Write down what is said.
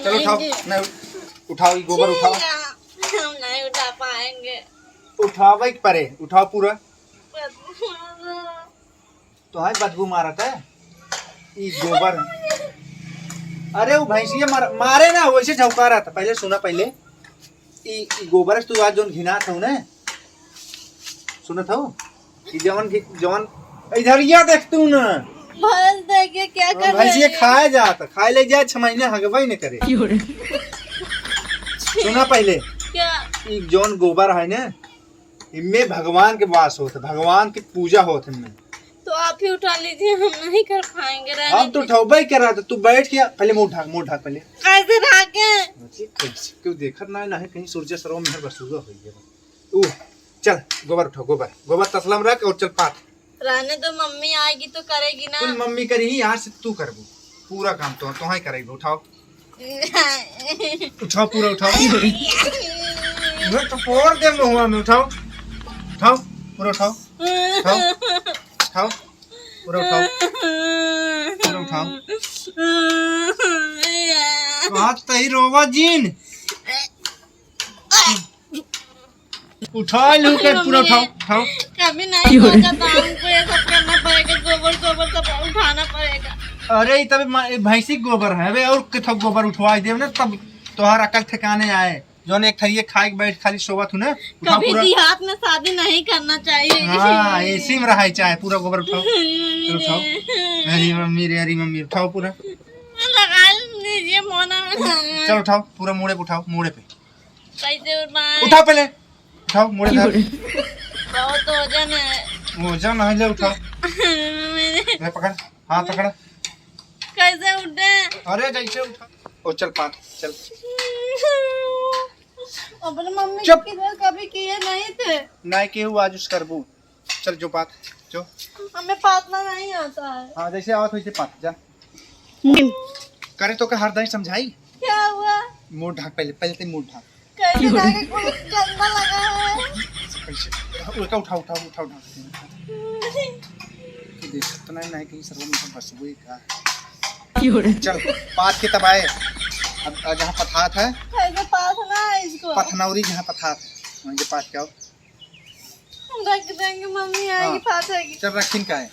चलो उठाओ, नहीं उठाओ, ये गोबर उठाओ। हम नहीं उठा पाएंगे। उठाओ भाई परे, उठाओ पूरा। तो है बदबू मारा था ये गोबर। अरे वो भैंसिया मारे ना, वैसे झौका रहा था। पहले सुना, पहले ई गोबर तू आज जोन घिना था ना, सुना था जवन जवन इधर या देख तू ना भैंस देखे क्या कर रहे भैंसिया खाए जाता, खाए ले जाए 6 महीने हगवाई नहीं करे। सुना पहले क्या? ई जोन गोबर है ना, इनमें भगवान के वास होते, भगवान की पूजा होते इनमें। तो आप ही उठा लीजिए, हम नहीं कर पाएंगे। अब तो उठाओ भाई, कर रहा था तू, बैठ के पहले मुंह ढाक पहले। कैसे ढाके? क्यों देखत ना है कहीं सूर्य सरो में बसूगा हो गया। चल गोबर उठाओ, गोबर गोबर तसलम रख और चल पात। रहने तो मम्मी आएगी तो करेगी ना। तुम मम्मी करी ही, यहाँ से तू करबो पूरा काम, तो ही करेगी। उठाओ उठाओ पूरा उठाओ। मैं तो फोड़ दे मुंह में। उठाओ उठाओ पूरा उठाओ, उठाओ उठाओ पूरा उठाओ, पूरा उठाओ। बात तही रोवा जीन, उठा लू के पूरा उठाओ, उठाओ। कभी नहीं होगा तो हमको ये सब करना पड़ेगा, गोबर गोबर सब उठाना पड़ेगा। अरे तब भैंसी गोबर है बे, और कितना गोबर उठवाई दे ना, तब तोहार अकल ठिकाने आए। जोन एक थरिये खाए बैठ खाली सोवत हूँ ना। कभी देहात में शादी नहीं करना चाहिए। हाँ इसी में रहा चाहे। पूरा गोबर उठाओ, उठाओ। अरे मम्मी रे, अरे मम्मी उठाओ पूरा, लगा लीजिए मोना में। चलो उठाओ पूरा, मुड़े पे उठाओ, मुड़े पे कैसे उठाएं? उठाओ पहले, उठाओ मुड़े धर। बहुत वजन है। वजन है ले, उठाओ। ले पकड़, हाथ पकड़। कैसे उठे? अरे जैसे उठा, ओ चल पात चल। अपने मम्मी चुप। किधर कभी किए नहीं थे। नहीं के हुआ आज उस करबू। चल जो पात जो। हमें पातना नहीं आता है। हाँ जैसे आवत वैसे पात जा। करे तो का हर दही समझाई। क्या हुआ? मुंह ढाक पहले, पहले ते मुंह ढाक। कैसे ढाके? कोई गंदा लगा है। कैसे उठा उठा उठा उठा उठा। देख तो नहीं कहीं सर्व में बस हुई का। चल पात के तबाए। अब जहाँ पथात है, कैसे पातना है इसको? पथनौरी जहाँ पथात है वहीं के पास क्या हो। हम रख देंगे, मम्मी आएगी पाथेगी। चल रखिन का है।